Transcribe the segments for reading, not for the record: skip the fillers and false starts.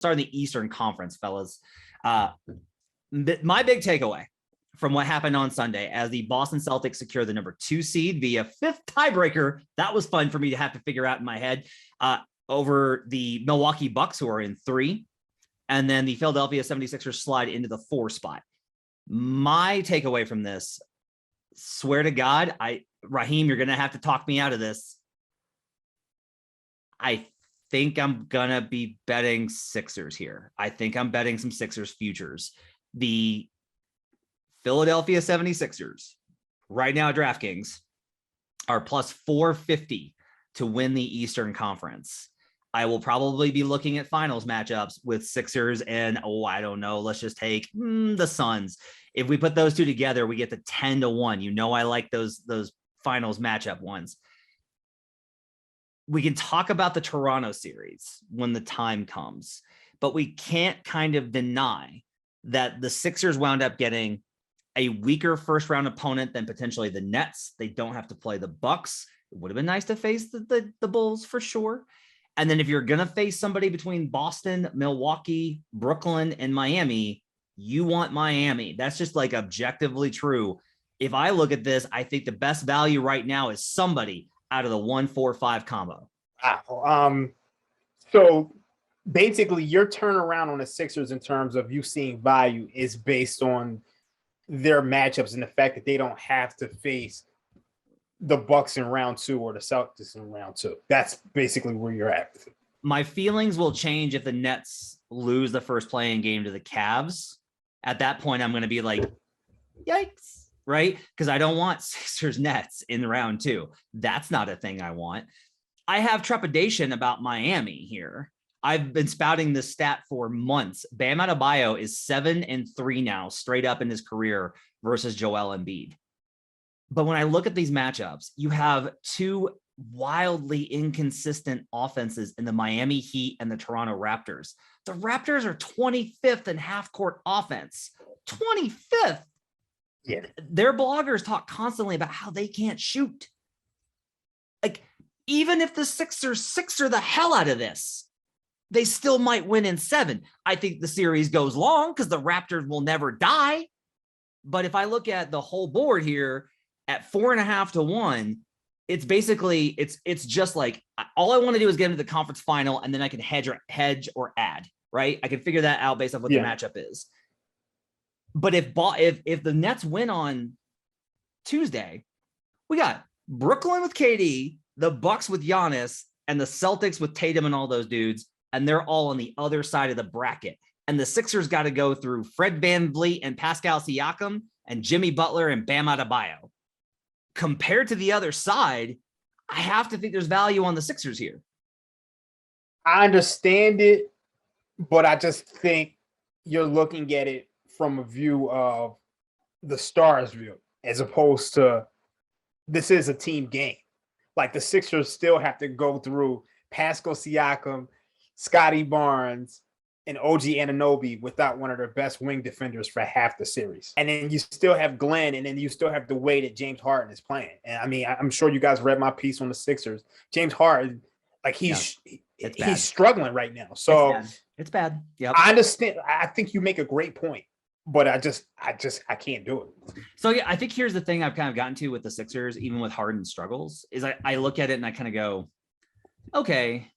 start in the Eastern Conference, fellas. My big takeaway from what happened on Sunday as the Boston Celtics secure the number 2 seed via 5th tiebreaker. That was fun for me to have to figure out in my head over the Milwaukee Bucks, who are in 3. And then the Philadelphia 76ers slide into the 4 spot. My takeaway from this, swear to God, Raheem, you're going to have to talk me out of this. I think I'm going to be betting Sixers here. I think I'm betting some Sixers futures. The Philadelphia 76ers right now at DraftKings are plus 450 to win the Eastern Conference. I will probably be looking at finals matchups with Sixers and, I don't know, let's just take the Suns. If we put those two together, we get the 10-1. You know, I like those finals matchup ones. We can talk about the Toronto series when the time comes, but we can't kind of deny that the Sixers wound up getting a weaker first round opponent than potentially the Nets. They don't have to play the Bucks. It would have been nice to face the Bulls for sure. And then if you're going to face somebody between Boston, Milwaukee, Brooklyn, and Miami, you want Miami. That's just like objectively true. If I look at this, I think the best value right now is somebody out of the 1-4-5 combo. Wow. So basically your turnaround on the Sixers in terms of you seeing value is based on their matchups and the fact that they don't have to face the Bucks in round 2 or the Celtics in round 2. That's basically where you're at. My feelings will change if the Nets lose the first playing game to the Cavs. At that point, I'm going to be like, yikes, right? Because I don't want Sixers Nets in round 2. That's not a thing I want. I have trepidation about Miami here. I've been spouting this stat for months. Bam Adebayo is 7-3 now, straight up in his career versus Joel Embiid. But when I look at these matchups, you have 2 wildly inconsistent offenses in the Miami Heat and the Toronto Raptors. The Raptors are 25th in half-court offense. 25th. Yeah. Their bloggers talk constantly about how they can't shoot. Like, even if the Sixers sixer the hell out of this, they still might win in 7. I think the series goes long because the Raptors will never die. But if I look at the whole board here at 4.5-1, it's basically, it's just like, all I want to do is get into the conference final and then I can hedge or add, right? I can figure that out based on what the matchup is. But if the Nets win on Tuesday, we got Brooklyn with KD, the Bucks with Giannis, and the Celtics with Tatum and all those dudes, and they're all on the other side of the bracket. And the Sixers got to go through Fred VanVleet and Pascal Siakam and Jimmy Butler and Bam Adebayo. Compared to the other side, I have to think there's value on the Sixers here. I understand it, but I just think you're looking at it from a view of the stars view, as opposed to this is a team game. Like the Sixers still have to go through Pascal Siakam, Scotty Barnes, and OG Anunoby without one of their best wing defenders for half the series. And then you still have Glenn, and then you still have the way that James Harden is playing. And I mean, I'm sure you guys read my piece on the Sixers. James Harden, like he's struggling right now. So it's bad. Yeah, I understand. I think you make a great point, but I can't do it. So yeah, I think here's the thing I've kind of gotten to with the Sixers, even with Harden's struggles, is I look at it and I kind of go, okay,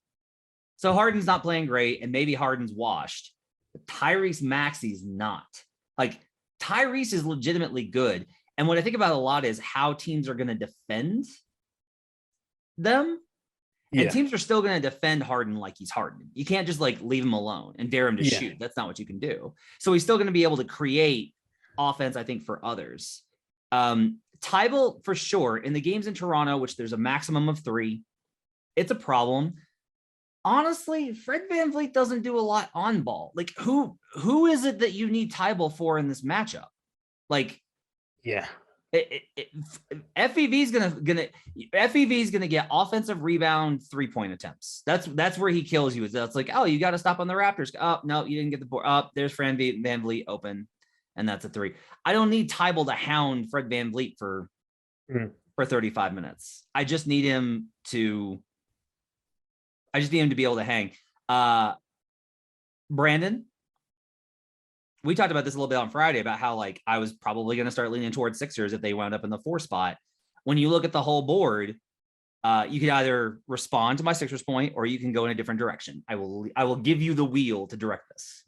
so Harden's not playing great, and maybe Harden's washed, but Tyrese Maxey's not. Like, Tyrese is legitimately good. And what I think about a lot is how teams are going to defend them. And teams are still going to defend Harden like he's Harden. You can't just like leave him alone and dare him to shoot. That's not what you can do. So he's still going to be able to create offense, I think, for others. Tybalt, for sure, in the games in Toronto, which there's a maximum of 3, it's a problem. Honestly, Fred VanVleet doesn't do a lot on ball. Like, who is it that you need Tybalt for in this matchup? Like, FEV is gonna get offensive rebound 3-point attempts. That's where he kills you. That's like, oh, you got to stop on the Raptors. Oh no, you didn't get the board. Oh, there's Fred VanVleet open, and that's a 3. I don't need Tybalt to hound Fred VanVleet for 35 minutes. I just need him to be able to hang. Brandon, we talked about this a little bit on Friday about how like I was probably going to start leaning towards Sixers if they wound up in the 4 spot. When you look at the whole board, you can either respond to my Sixers point or you can go in a different direction. I will give you the wheel to direct this.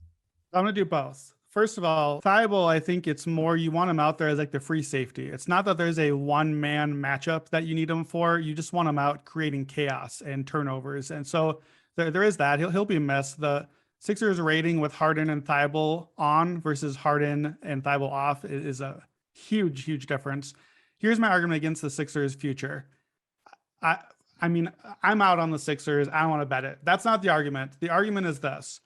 I'm going to do both. First of all, Thibault, I think it's more you want him out there as like the free safety. It's not that there's a one-man matchup that you need him for. You just want him out creating chaos and turnovers. And so there is that. He'll be missed. The Sixers rating with Harden and Thibault on versus Harden and Thibault off is a huge difference. Here's my argument against the Sixers' future. I mean, I'm out on the Sixers. I don't want to bet it. That's not the argument. The argument is this.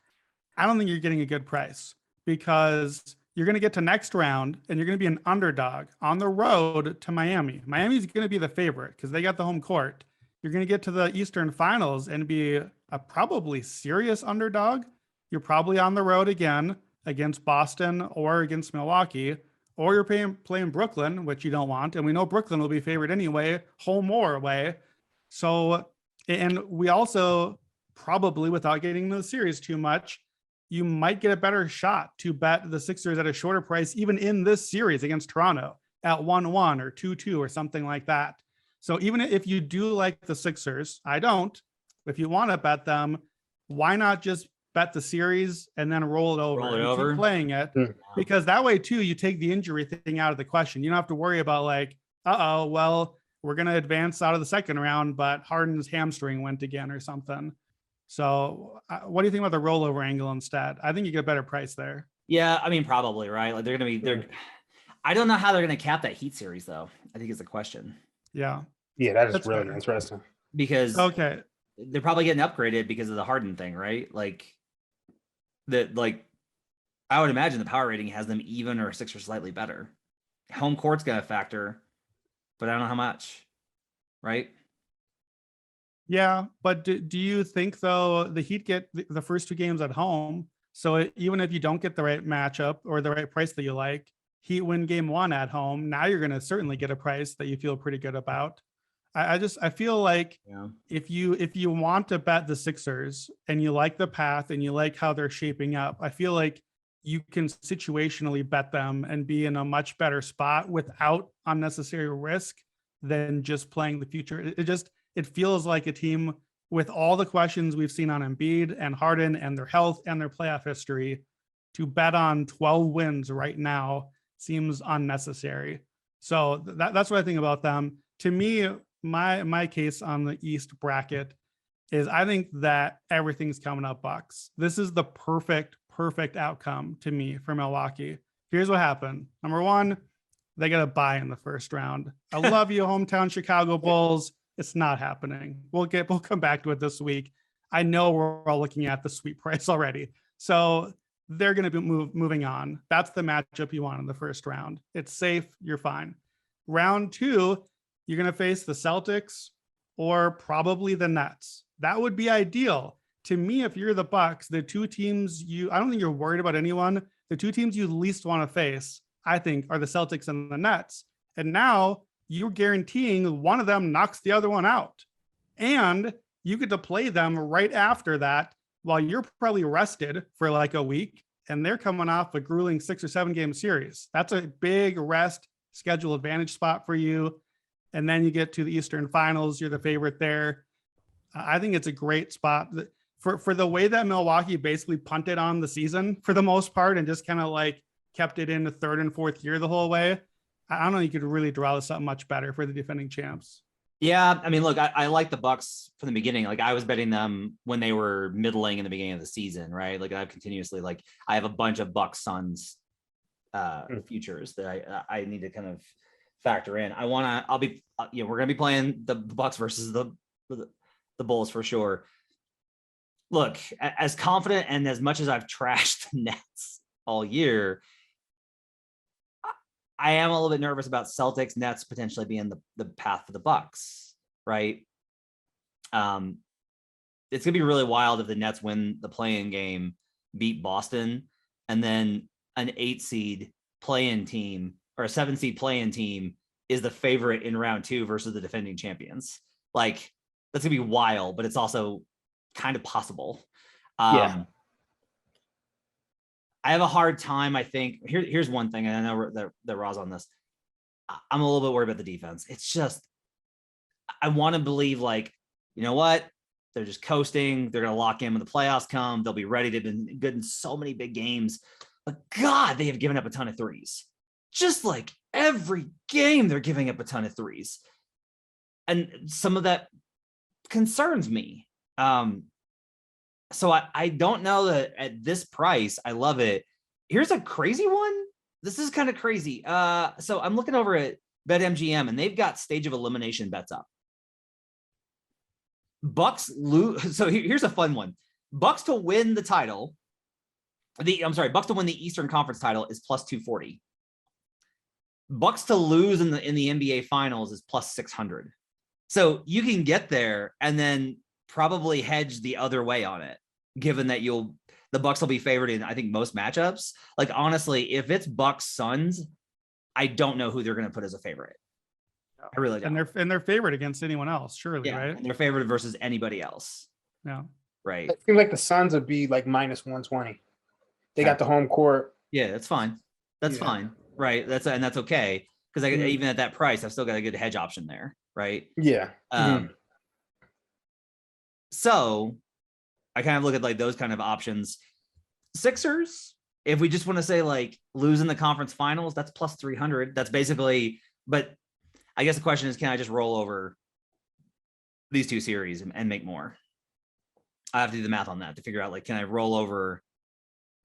I don't think you're getting a good price because you're going to get to next round and you're going to be an underdog on the road to Miami. Miami's going to be the favorite because they got the home court. You're going to get to the Eastern Finals and be a probably serious underdog. You're probably on the road again against Boston or against Milwaukee, or you're playing Brooklyn, which you don't want. And we know Brooklyn will be favored anyway, home or away. So, and we also probably, without getting into the series too much, you might get a better shot to bet the Sixers at a shorter price, even in this series against Toronto at 1-1 or 2-2 or something like that. So even if you do like the Sixers, I don't, if you want to bet them, why not just bet the series and then roll it over. Keep playing it, because that way too, you take the injury thing out of the question. You don't have to worry about like, well, we're going to advance out of the second round, but Harden's hamstring went again or something. So what do you think about the rollover angle instead? I think you get a better price there. Yeah, I mean, probably, right? Like I don't know how they're going to cap that Heat series though. I think it's a question. Yeah. Yeah, that's really interesting. Because they're probably getting upgraded because of the Harden thing, right? Like I would imagine the power rating has them even or 6 or slightly better. Home court's going to factor, but I don't know how much, right? Yeah, but do you think though the Heat get the first 2 games at home? So even if you don't get the right matchup or the right price that you like, Heat win game 1 at home. Now you're going to certainly get a price that you feel pretty good about. I feel like if you want to bet the Sixers and you like the path and you like how they're shaping up, I feel like you can situationally bet them and be in a much better spot without unnecessary risk than just playing the future. It feels like a team with all the questions we've seen on Embiid and Harden and their health and their playoff history. To bet on 12 wins right now seems unnecessary. So that's what I think about them. To me, my case on the East bracket is I think that everything's coming up Bucks. This is the perfect outcome to me for Milwaukee. Here's what happened. Number 1, they got a bye in the first round. I love you, hometown Chicago Bulls. It's not happening. We'll come back to it this week. I know we're all looking at the sweet price already. So they're going to be moving on. That's the matchup you want in the first round. It's safe. You're fine. Round 2, you're going to face the Celtics or probably the Nets. That would be ideal. To me, if you're the Bucks, the 2 teams I don't think you're worried about anyone. The 2 teams you least want to face, I think, are the Celtics and the Nets. And now you're guaranteeing one of them knocks the other one out. And you get to play them right after that while you're probably rested for like a week and they're coming off a grueling 6 or 7 game series. That's a big rest schedule advantage spot for you. And then you get to the Eastern Finals. You're the favorite there. I think it's a great spot for the way that Milwaukee basically punted on the season for the most part and just kind of like kept it in the 3rd and 4th year the whole way. I don't know. You could really draw this up much better for the defending champs. Yeah. I mean, look, I like the Bucks from the beginning. Like I was betting them when they were middling in the beginning of the season, right? Like I've continuously, like I have a bunch of Bucks Suns futures that I need to kind of factor in. we're going to be playing the Bucks versus the Bulls for sure. Look, as confident and as much as I've trashed the Nets all year, I am a little bit nervous about Celtics Nets potentially being the path for the Bucks, right? It's gonna be really wild if the Nets win the play-in game, beat Boston, and then an 8 seed play-in team or a 7 seed play-in team is the favorite in round 2 versus the defending champions. Like that's gonna be wild, but it's also kind of possible. I have a hard time. I think here's one thing, and I know that Ra's on this. I'm a little bit worried about the defense. It's just, I want to believe like, you know what? They're just coasting. They're going to lock in when the playoffs come. They'll be ready. They've been good in so many big games, but God, they have given up a ton of threes. Just like every game, they're giving up a ton of threes. And some of that concerns me. So I don't know that at this price, I love it. Here's a crazy one. This is kind of crazy. So I'm looking over at BetMGM, and they've got stage of elimination bets up. Bucks lose. So here's a fun one. Bucks to win the title. Bucks to win the Eastern Conference title is plus 240. Bucks to lose in the NBA Finals is plus 600. So you can get there and then probably hedge the other way on it, given that the Bucks will be favored in, I think, most matchups. Like, honestly, if it's Bucks Suns, I don't know who they're going to put as a favorite. I really don't. And they're favored against anyone else, surely, right? And they're favored versus anybody else. Yeah. Right. It seems like the Suns would be like minus 120. They got the home court. Yeah, that's fine. That's fine. Right. That's okay. Because even at that price, I've still got a good hedge option there. Right. Yeah. So I kind of look at like those kind of options. Sixers, if we just want to say like losing the conference finals, that's plus 300. That's basically, but I guess the question is, can I just roll over these two series and make more? I have to do the math on that to figure out, like, can I roll over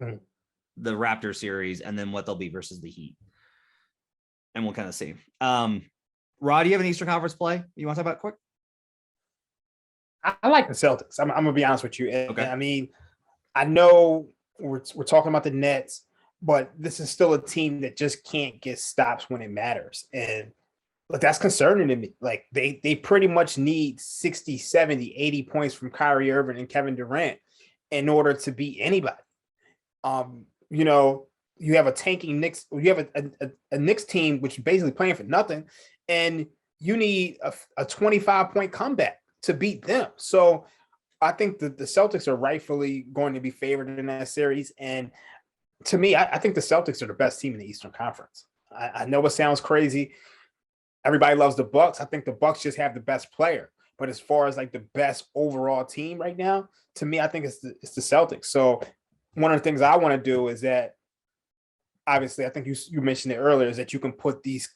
the Raptors series and then what they'll be versus the Heat? And we'll kind of see. Rod, do you have an Eastern Conference play you want to talk about quick? I like the Celtics. I'm going to be honest with you. Okay. I mean, I know we're talking about the Nets, but this is still a team that just can't get stops when it matters. And like, that's concerning to me. Like, they pretty much need 60, 70, 80 points from Kyrie Irving and Kevin Durant in order to beat anybody. You know, you have a tanking Knicks, you have a Knicks team which is basically playing for nothing, and you need a 25-point comeback to beat them. So I think that the Celtics are rightfully going to be favored in that series. And to me, I think the Celtics are the best team in the Eastern Conference. I know it sounds crazy. Everybody loves the Bucks. I think the Bucks just have the best player. But as far as like the best overall team right now, to me, I think it's the Celtics. So one of the things I want to do is that, obviously, I think you mentioned it earlier, is that you can put these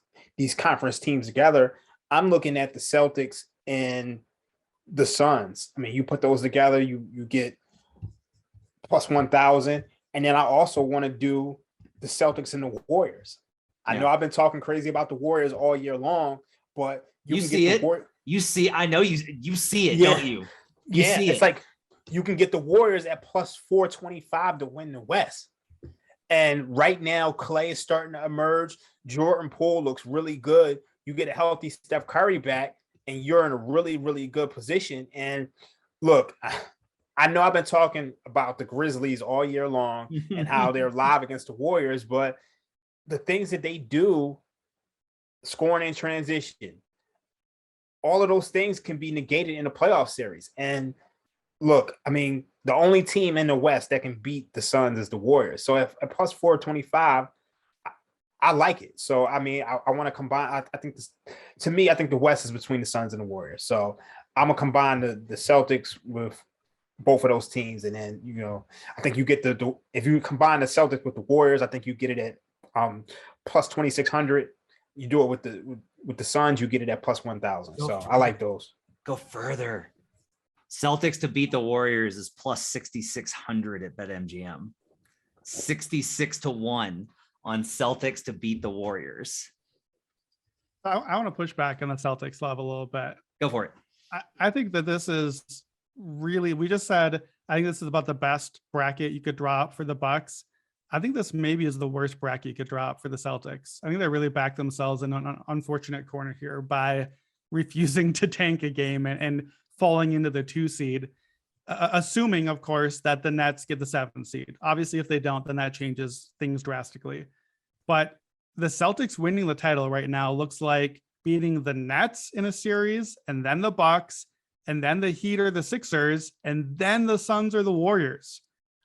conference teams together. I'm looking at the Celtics and the Suns. I mean, you put those together, you get plus 1,000. And then I also want to do the Celtics and the Warriors. I know I've been talking crazy about the Warriors all year long, but you see it. You see, I know you see it, don't you? You see it's like you can get the Warriors at plus 425 to win the West. And right now, Clay is starting to emerge. Jordan Poole looks really good. You get a healthy Steph Curry back, and you're in a really, really good position. And look, I know I've been talking about the Grizzlies all year long and how they're live against the Warriors, but the things that they do, scoring in transition, all of those things can be negated in a playoff series. And look, I mean, the only team in the West that can beat the Suns is the Warriors. So at plus 425, I like it. So, I mean, I want to combine. I think to me, I think the West is between the Suns and the Warriors. So I'm going to combine the Celtics with both of those teams. And then, you know, I think you get if you combine the Celtics with the Warriors, I think you get it at plus 2,600. You do it with the Suns, you get it at plus 1,000. So I like those. Go further. Celtics to beat the Warriors is plus 6,600 at BetMGM. 66-1 on Celtics to beat the Warriors. I want to push back on the Celtics love a little bit. Go for it. I think that this is really, we just said, I think this is about the best bracket you could drop for the Bucks. I think this maybe is the worst bracket you could drop for the Celtics. I think they really backed themselves in an unfortunate corner here by refusing to tank a game and falling into the 2 seed, assuming, of course, that the Nets get the 7 seed. Obviously, if they don't, then that changes things drastically. But the Celtics winning the title right now looks like beating the Nets in a series, and then the Bucks, and then the Heat or the Sixers, and then the Suns or the Warriors.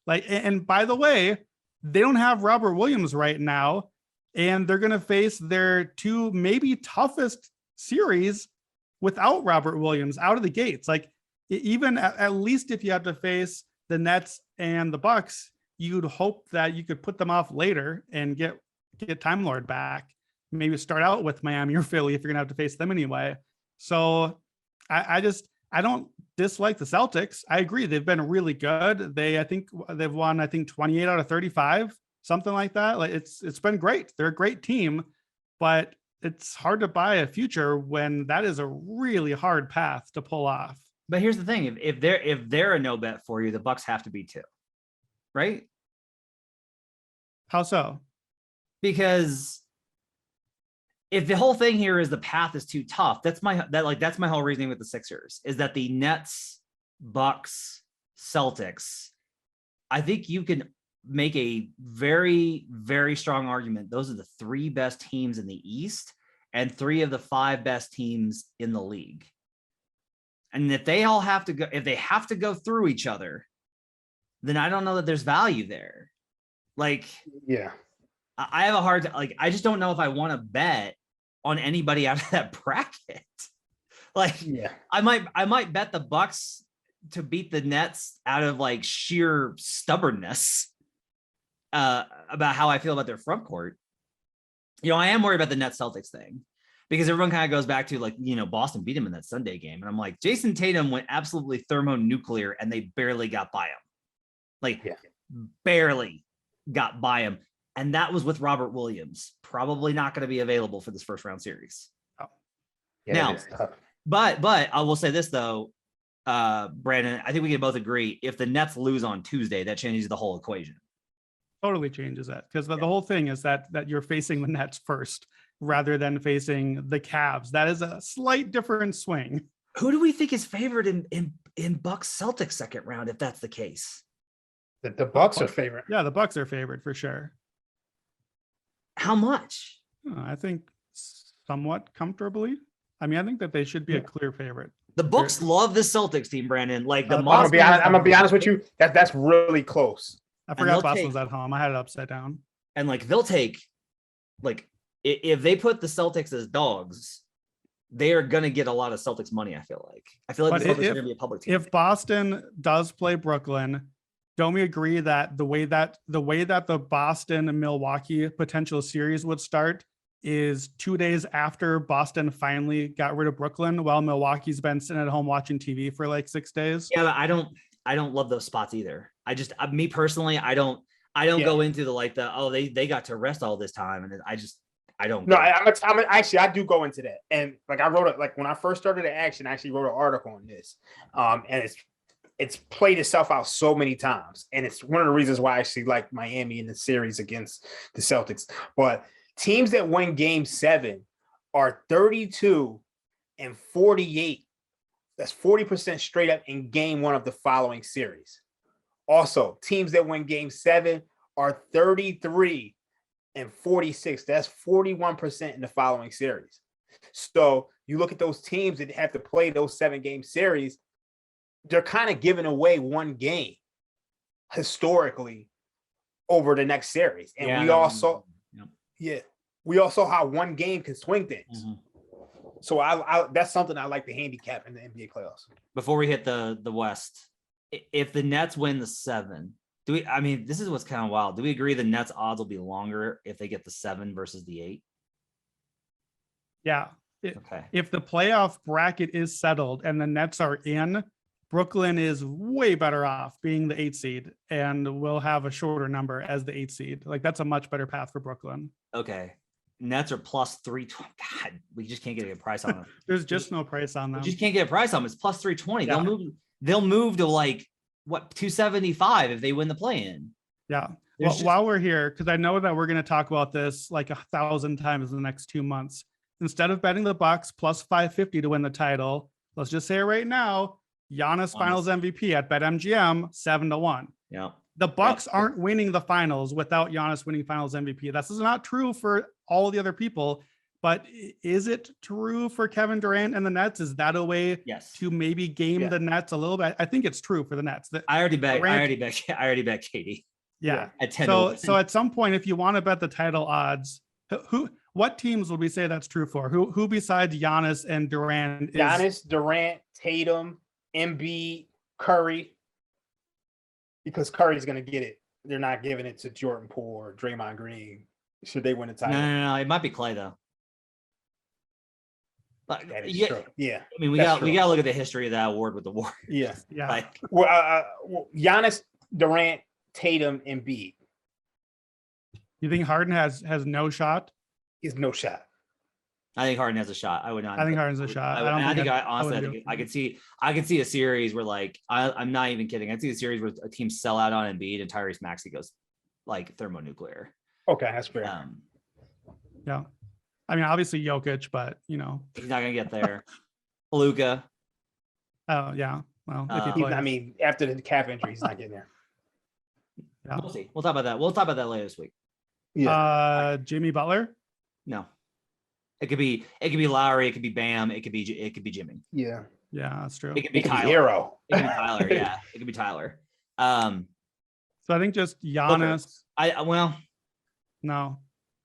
Like, and by the way, they don't have Robert Williams right now, and they're going to face their two maybe toughest series without Robert Williams out of the gates. Like even at least if you have to face the Nets and the Bucks, you'd hope that you could put them off later and get Time Lord back. Maybe start out with Miami or Philly if you're gonna have to face them anyway. So I don't dislike the Celtics. I agree they've been really good. I think they've won 28 out of 35, something like that. Like it's been great. They're a great team, but it's hard to buy a future when that is a really hard path to pull off. But here's the thing: if they're a no bet for you, the Bucks have to be too, right? How so? Because if the whole thing here is the path is too tough, that's my whole reasoning with the Sixers is that the Nets, Bucks, Celtics, I think you can make a very, very strong argument. Those are the three best teams in the East and three of the five best teams in the league. And if they all have to go, if they have to go through each other, then I don't know that there's value there. Like, yeah, I have a hard time, like, I just don't know if I want to bet on anybody out of that bracket. Like, yeah, I might bet the Bucks to beat the Nets out of like sheer stubbornness about how I feel about their front court. I am worried about the Nets Celtics thing because everyone kind of goes back to like, Boston beat him in that Sunday game. And I'm like, Jason Tatum went absolutely thermonuclear and they barely got by him. Like, barely got by him. And that was with Robert Williams, probably not going to be available for this first round series. Oh. Yeah, now, but I will say this though, Brandon, I think we can both agree if the Nets lose on Tuesday, that changes the whole equation. Totally changes that because the whole thing is that you're facing the Nets first rather than facing the Cavs. That is a slight different swing. Who do we think is favored in Bucks Celtics second round if that's the case? The Bucks are favorite. Yeah, the Bucks are favored for sure. How much? I think somewhat comfortably. I mean, I think that they should be a clear favorite. The books love the Celtics team, Brandon. Like I'm gonna be honest with you. That's really close. I forgot Boston was at home. I had it upside down. And like they'll take, like if they put the Celtics as dogs, they are gonna get a lot of Celtics money. I feel like the Celtics are gonna be a public team. If Boston does play Brooklyn, don't we agree that the way that the Boston and Milwaukee potential series would start is 2 days after Boston finally got rid of Brooklyn, while Milwaukee's been sitting at home watching TV for like 6 days? Yeah, but I don't love those spots either. I just, me personally, I don't go into they got to rest all this time, and I don't. No, I do go into that, and like I wrote it, like when I first started the action, I actually wrote an article on this, and it's played itself out so many times, and it's one of the reasons why I actually like Miami in the series against the Celtics. But teams that win Game 7 are 32 and 48. That's 40% straight up in Game 1 of the following series. Also, teams that win Game 7 are 33 and 46. That's 41% in the following series. So you look at those teams that have to play those 7-game series, they're kind of giving away one game historically over the next series. And we also saw how one game can swing things. Mm-hmm. So I that's something I like to handicap in the NBA playoffs. Before we hit the West, if the Nets win the 7, this is what's kind of wild. Do we agree the Nets odds will be longer if they get the 7 versus the 8? Yeah. Okay. If the playoff bracket is settled and the Nets are in, Brooklyn is way better off being the 8 seed and will have a shorter number as the 8 seed. Like that's a much better path for Brooklyn. Okay. Nets are plus 320. God, we just can't get a good price on them. There's just no price on them. We just can't get a price on them. It's plus 320. Yeah. They'll move to like what 275 if they win the play-in. Yeah. Well, while we're here, because I know that we're going to talk about this like 1,000 times in the next 2 months. Instead of betting the Bucks plus 550 to win the title, let's just say right now, Giannis Finals MVP at BetMGM 7-1. Yeah. The Bucks aren't winning the finals without Giannis winning Finals MVP. This is not true for all of the other people, but is it true for Kevin Durant and the Nets? Is that a way to maybe game the Nets a little bit? I think it's true for the Nets. I already bet Katie. Yeah. At 10 to 1. So at some point, if you want to bet the title odds, what teams would we say that's true for? Who besides Giannis and Durant is Giannis, Durant, Tatum, Embiid, Curry, because Curry's going to get it. They're not giving it to Jordan Poole or Draymond Green. Should they win the title? No. It might be Clay though. But That is yeah, true. Yeah. I mean, we That's got true. to look at the history of that award with the Warriors. Yeah. Yeah. Like, Well, Giannis, Durant, Tatum, Embiid You think Harden has no shot? is no shot. I think Harden has a shot. I would not. I think Harden's a shot. I could see a series where, like, I'm not even kidding. I'd see a series where a team sell out on Embiid and Tyrese Maxey goes like thermonuclear. Okay, that's fair. Yeah. I mean, obviously Jokic, but he's not gonna get there. Luka. Oh yeah. Well, if he plays. I mean, after the calf injury, he's not getting there. Yeah. We'll see. We'll talk about that. We'll talk about that later this week. Jimmy Butler. No. It could be Lowry. It could be Bam. It could be Jimmy. Yeah. Yeah, that's true. It could be Tyler. Hero. It could be Tyler. Yeah. It could be Tyler. So I think just Giannis. No.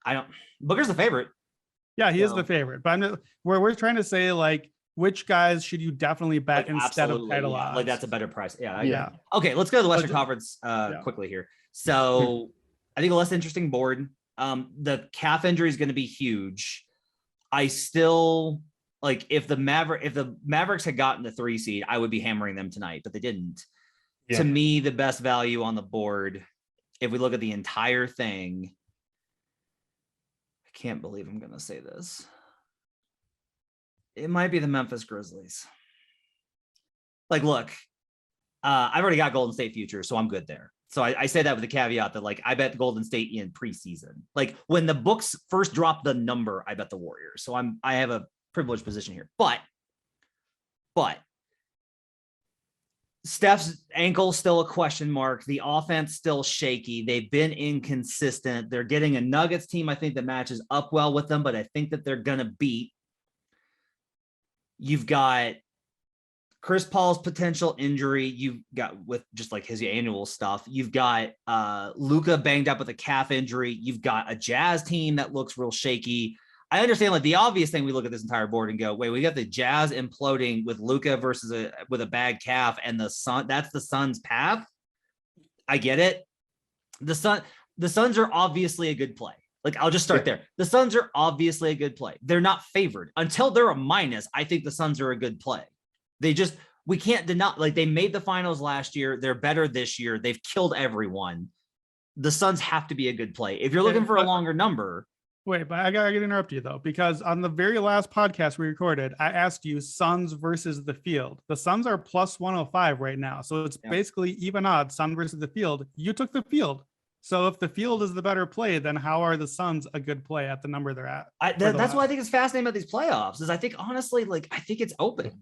I don't. Booker's the favorite. Yeah, he is the favorite. But we're trying to say, like, which guys should you definitely bet instead of title odds? Like, that's a better price. Yeah. Okay, let's go to the Western Conference quickly here. So I think a less interesting board. The calf injury is going to be huge. I still like if the Mavericks had gotten the 3 seed, I would be hammering them tonight, but they didn't. Yeah. To me, the best value on the board, if we look at the entire thing, I can't believe I'm going to say this. It might be the Memphis Grizzlies. Like, look, I've already got Golden State futures, so I'm good there. So I say that with the caveat that, like, I bet Golden State in preseason. Like, when the books first dropped the number, I bet the Warriors. So I have a privileged position here. But Steph's ankle still a question mark. The offense still shaky. They've been inconsistent. They're getting a Nuggets team, I think, that matches up well with them, but I think that they're going to beat. You've got Chris Paul's potential injury. You've got with just like his annual stuff. You've got Luka banged up with a calf injury. You've got a Jazz team that looks real shaky. I understand, like, the obvious thing, we look at this entire board and go, wait, we got the Jazz imploding with Luka versus with a bad calf, and the Sun, that's the Suns' path. I get it. The Suns are obviously a good play. Like, I'll just start there. The Suns are obviously a good play. They're not favored until they're a minus. I think the Suns are a good play. We can't deny, like, they made the finals last year. They're better this year. They've killed everyone. The Suns have to be a good play. If you're looking for a longer number. Wait, but I gotta interrupt you though, because on the very last podcast we recorded, I asked you Suns versus the field. The Suns are plus 105 right now. So it's basically even odds, Sun versus the field. You took the field. So if the field is the better play, then how are the Suns a good play at the number they're at? That's why I think it's fascinating about these playoffs, is I think, honestly, like, I think it's open.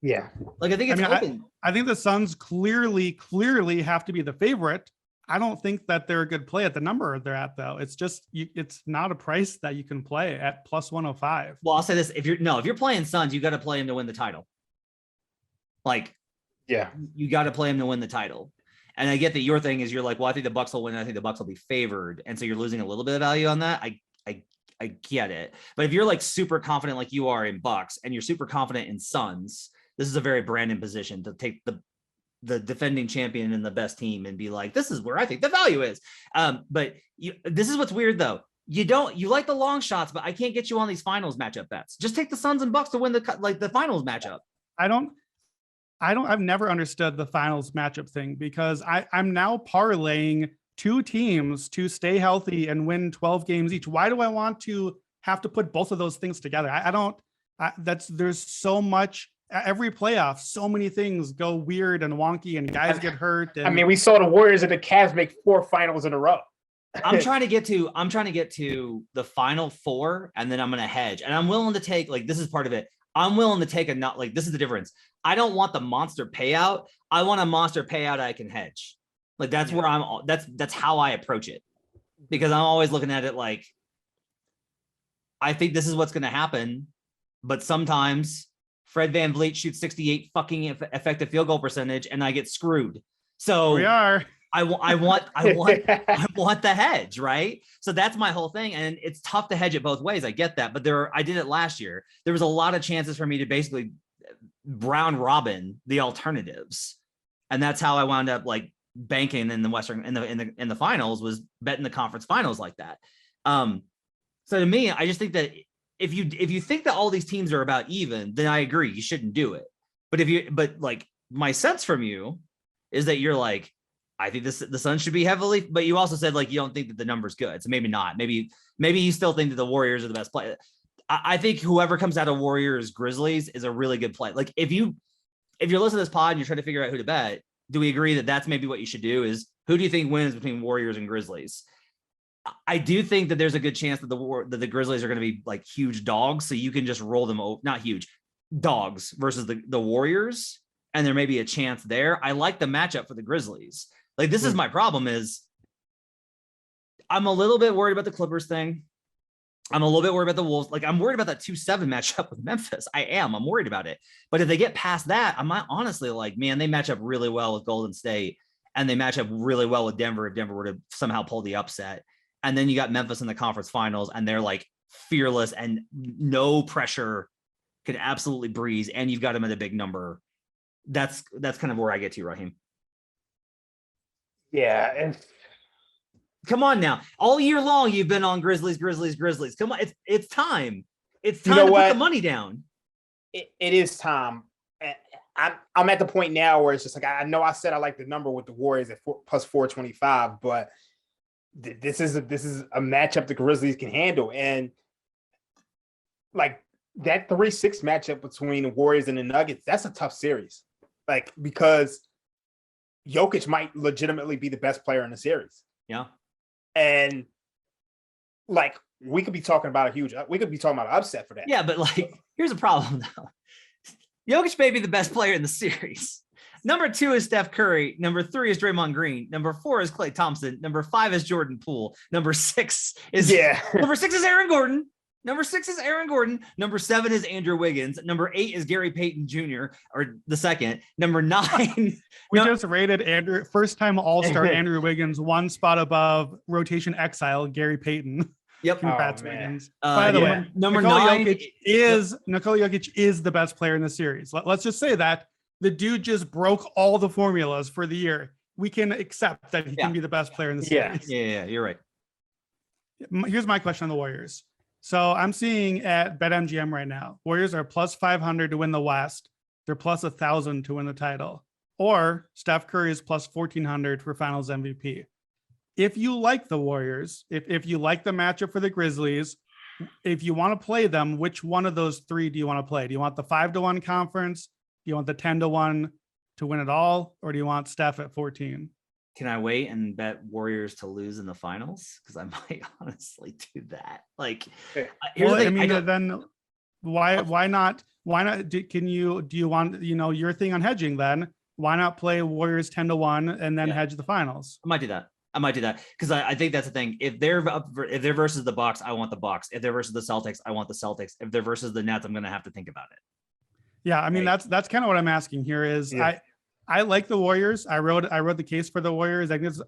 Yeah. Like, I think it's open. I think the Suns clearly have to be the favorite. I don't think that they're a good play at the number they're at, though. It's just, it's not a price that you can play at plus 105. Well, I'll say this. If you're playing Suns, you got to play him to win the title. Like, yeah, you got to play him to win the title. And I get that your thing is you're like, well, I think the Bucks will win. I think the Bucks will be favored. And so you're losing a little bit of value on that. I get it. But if you're like super confident, like you are in Bucks, and you're super confident in Suns, this is a very Brandon position to take the defending champion and the best team and be like, this is where I think the value is. But this is what's weird though. You like the long shots, but I can't get you on these finals matchup bets. Just take the Suns and Bucks to win the finals matchup. I've never understood the finals matchup thing, because I'm now parlaying two teams to stay healthy and win 12 games each. Why do I want to have to put both of those things together? There's so much. Every playoff, so many things go weird and wonky, and guys get hurt. I mean, we saw the Warriors and the Cavs make 4 finals in a row. I'm trying to get to the final 4, and then I'm going to hedge. And I'm willing to take, like, this is part of it. I'm willing to take this is the difference. I don't want the monster payout. I want a monster payout I can hedge. Like, that's where that's how I approach it, because I'm always looking at it like, I think this is what's going to happen, but sometimes Fred VanVleet shoots 68 fucking effective field goal percentage, and I get screwed. So we are. I want the hedge, right? So that's my whole thing. And it's tough to hedge it both ways. I get that. But I did it last year. There was a lot of chances for me to basically round robin the alternatives. And that's how I wound up like banking in the Western in the finals, was betting the conference finals like that. So to me, I just think that if you think that all these teams are about even, then I agree, you shouldn't do it. But like my sense from you is that you're like, I think the Suns should be heavily, but you also said like you don't think that the number's good. So maybe not. Maybe you still think that the Warriors are the best player. I think whoever comes out of Warriors Grizzlies is a really good play. Like if you're listening to this pod and you're trying to figure out who to bet, do we agree that that's maybe what you should do? Is who do you think wins between Warriors and Grizzlies? I do think that there's a good chance that the Grizzlies are going to be like huge dogs, so you can just roll them over. Not huge dogs versus the Warriors, and there may be a chance there. I like the matchup for the Grizzlies. Like this is my problem is I'm a little bit worried about the Clippers thing. I'm a little bit worried about the Wolves. Like I'm worried about that 2-7 matchup with Memphis. I'm worried about it. But if they get past that, I'm honestly like, man, they match up really well with Golden State, and they match up really well with Denver if Denver were to somehow pull the upset. And then you got Memphis in the conference finals, and they're like fearless and no pressure, could absolutely breeze. And you've got them at a big number. That's kind of where I get to, Raheem. Yeah, and come on now. All year long, you've been on Grizzlies. Come on, it's time. It's time to put the money down. It is time. I'm at the point now where it's just like, I know I said I like the number with the Warriors at plus 425, but this is a matchup the Grizzlies can handle. And like that 3-6 matchup between the Warriors and the Nuggets, that's a tough series. Like, because Jokic might legitimately be the best player in the series. Yeah. And like, we could be talking about an upset for that. Yeah, but like, here's a problem though. Jokic may be the best player in the series. Number 2 is Steph Curry. Number 3 is Draymond Green. Number 4 is Klay Thompson. Number 5 is Jordan Poole. Number 6 is Aaron Gordon. Number Number 7 is Andrew Wiggins. Number 8 is Gary Payton Jr. or the second. Number 9. We just rated first-time All-Star Andrew Wiggins one spot above rotation exile Gary Payton. Yep. Congrats, Wiggins. By the way, number 9 Nikola Jokic is the best player in the series. Let's just say that. The dude just broke all the formulas for the year. We can accept that he can be the best player in the series. Yeah, you're right. Here's my question on the Warriors. So I'm seeing at BetMGM right now, Warriors are plus 500 to win the West. They're plus 1,000 to win the title. Or Steph Curry is plus 1,400 for Finals MVP. If you like the Warriors, if you like the matchup for the Grizzlies, if you want to play them, which one of those three do you want to play? Do you want the 5-1 conference? Do you want the 10-1 to win it all? Or do you want Steph at 14? Can I wait and bet Warriors to lose in the finals? Because I might honestly do that. Like, then why not? Do you want, your thing on hedging then? Why not play Warriors 10-1 and then hedge the finals? I might do that because I think that's the thing. If they're versus the Bucks, I want the Bucks. If they're versus the Celtics, I want the Celtics. If they're versus the Nets, I'm going to have to think about it. Yeah, I mean, that's kind of what I'm asking here is I like the Warriors. I wrote the case for the Warriors. I guess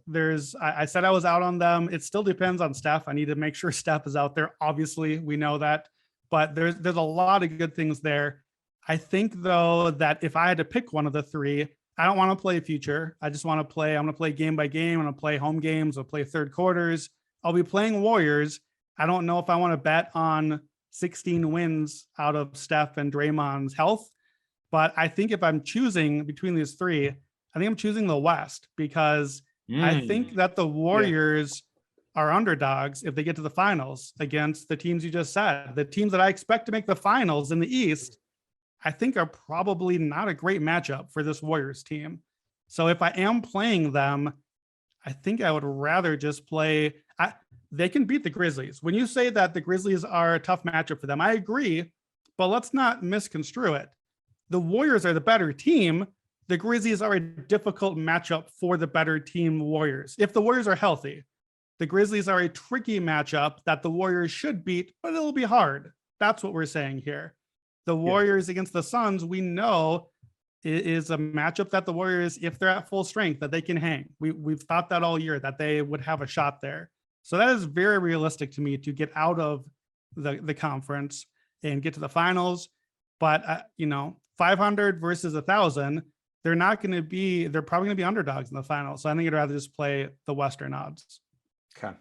I said I was out on them. It still depends on Steph. I need to make sure Steph is out there. Obviously, we know that, but there's a lot of good things there. I think though that if I had to pick one of the three, I don't want to play future. I just want to play. I'm going to play game by game. I'm going to play home games. I'll play third quarters. I'll be playing Warriors. I don't know if I want to bet on 16 wins out of Steph and Draymond's health. But I think if I'm choosing between these three, I think I'm choosing the West because I think that the Warriors are underdogs if they get to the finals against the teams you just said. The teams that I expect to make the finals in the East, I think are probably not a great matchup for this Warriors team. So if I am playing them, I think I would rather just play. They can beat the Grizzlies. When you say that the Grizzlies are a tough matchup for them, I agree, but let's not misconstrue it. The Warriors are the better team. The Grizzlies are a difficult matchup for the better team Warriors. If the Warriors are healthy, the Grizzlies are a tricky matchup that the Warriors should beat, but it'll be hard. That's what we're saying here. The Warriors against the Suns, we know is a matchup that the Warriors, if they're at full strength, that they can hang. We've thought that all year, that they would have a shot there. So that is very realistic to me, to get out of the conference and get to the finals. But 500 versus 1,000, they're probably going to be underdogs in the finals. So I think I'd rather just play the Western odds. Okay.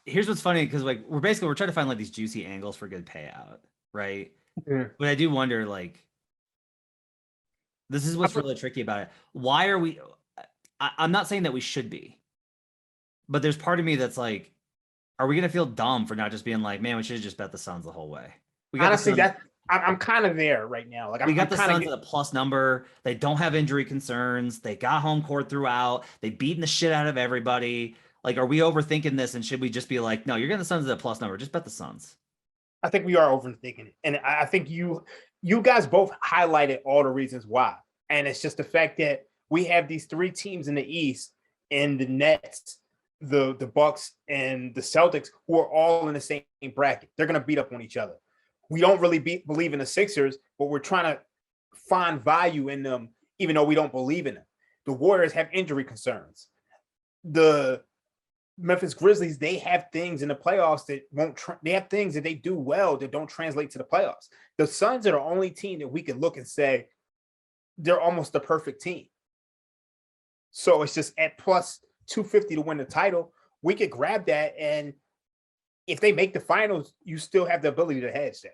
Here's what's funny, because like we're trying to find like these juicy angles for good payout, right? Yeah. But I do wonder, like, this is what's really tricky about it. Why are we? I'm not saying that we should be, but there's part of me that's like, are we gonna feel dumb for not just being like, man, we should have just bet the Suns the whole way? Honestly, I'm kind of there right now. Like we got the Suns at a plus number. They don't have injury concerns. They got home court throughout. They've beaten the shit out of everybody. Like, are we overthinking this? And should we just be like, no, you're getting the Suns at a plus number. Just bet the Suns. I think we are overthinking it. And I think you guys both highlighted all the reasons why. And it's just the fact that we have these three teams in the East, and the Nets, the Bucks, and the Celtics, who are all in the same bracket. They're going to beat up on each other. We don't really believe in the Sixers, but we're trying to find value in them, even though we don't believe in them. The Warriors have injury concerns. The Memphis Grizzlies, they have things in the playoffs that they have things that they do well that don't translate to the playoffs. The Suns are the only team that we can look and say they're almost the perfect team. So it's just at plus 250 to win the title. We could grab that, and if they make the finals, you still have the ability to hedge that.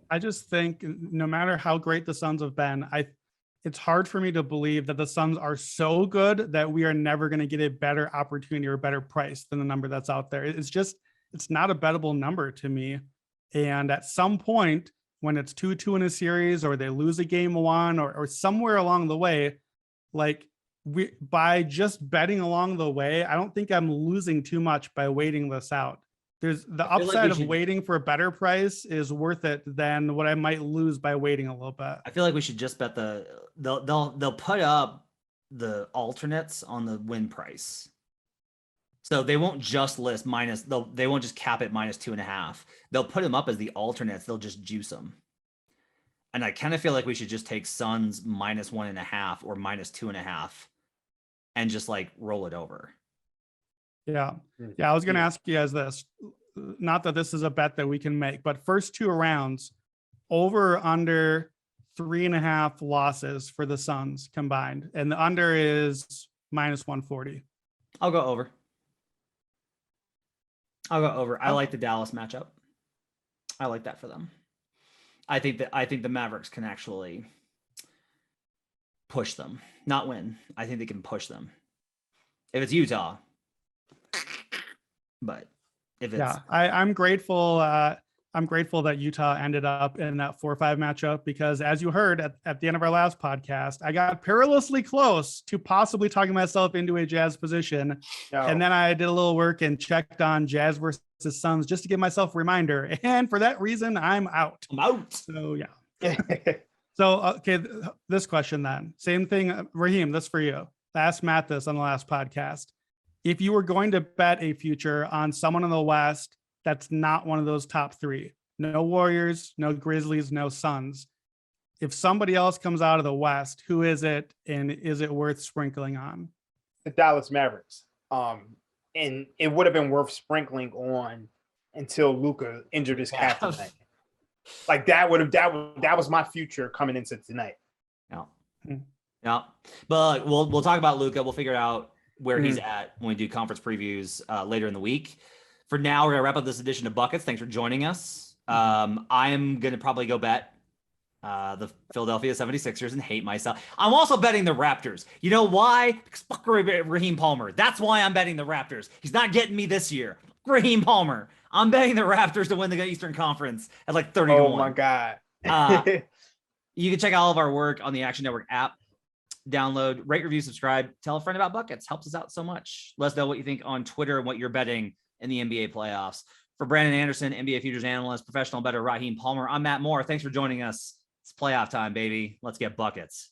I just think no matter how great the Suns have been, it's hard for me to believe that the Suns are so good that we are never going to get a better opportunity or a better price than the number that's out there. It's not a bettable number to me. And at some point, when it's 2-2 in a series, or they lose a game one, or somewhere along the way, like by just betting along the way, I don't think I'm losing too much by waiting this out. There's the upside of waiting for a better price is worth it than what I might lose by waiting a little bit. I feel like we should just bet they'll put up the alternates on the win price. So they won't just list minus, they won't just cap it -2.5. They'll put them up as the alternates. They'll just juice them. And I kind of feel like we should just take Suns -1.5 or -2.5 and just like roll it over. Yeah. I was going to ask you guys this, not that this is a bet that we can make, but first two rounds, over or under 3.5 losses for the Suns combined, and the under is -140. I'll go over. I like the Dallas matchup. I like that for them. I think the Mavericks can actually push them, not win. I think they can push them. If it's Utah. But if it's I'm grateful. I'm grateful that Utah ended up in that 4-5 matchup, because as you heard at the end of our last podcast, I got perilously close to possibly talking myself into a Jazz position. And then I did a little work and checked on Jazz versus Suns just to give myself a reminder. And for that reason, I'm out. So yeah. So, okay. This question then, same thing. Raheem, this for you. I asked Matt this on the last podcast. If you were going to bet a future on someone in the West that's not one of those top three, no Warriors, no Grizzlies, no Suns, if somebody else comes out of the West, who is it, and is it worth sprinkling on? The Dallas Mavericks. And it would have been worth sprinkling on until Luka injured his calf tonight. Like that was my future coming into tonight. Yeah. But we'll talk about Luka. We'll figure out where he's at when we do conference previews later in the week. For now, we're going to wrap up this edition of Buckets. Thanks for joining us. I'm going to probably go bet the Philadelphia 76ers and hate myself. I'm also betting the Raptors. You know why? Because fuck Raheem Palmer. That's why I'm betting the Raptors. He's not getting me this year. Raheem Palmer. I'm betting the Raptors to win the Eastern Conference at like 30 to 1. Oh my God. You can check out all of our work on the Action Network app. Download, rate, review, subscribe, tell a friend about Buckets. Helps us out so much. Let us know what you think on Twitter and what you're betting in the NBA playoffs. For Brandon Anderson, NBA futures analyst, professional bettor Raheem Palmer, I'm Matt Moore. Thanks for joining us. It's playoff time, baby. Let's get buckets.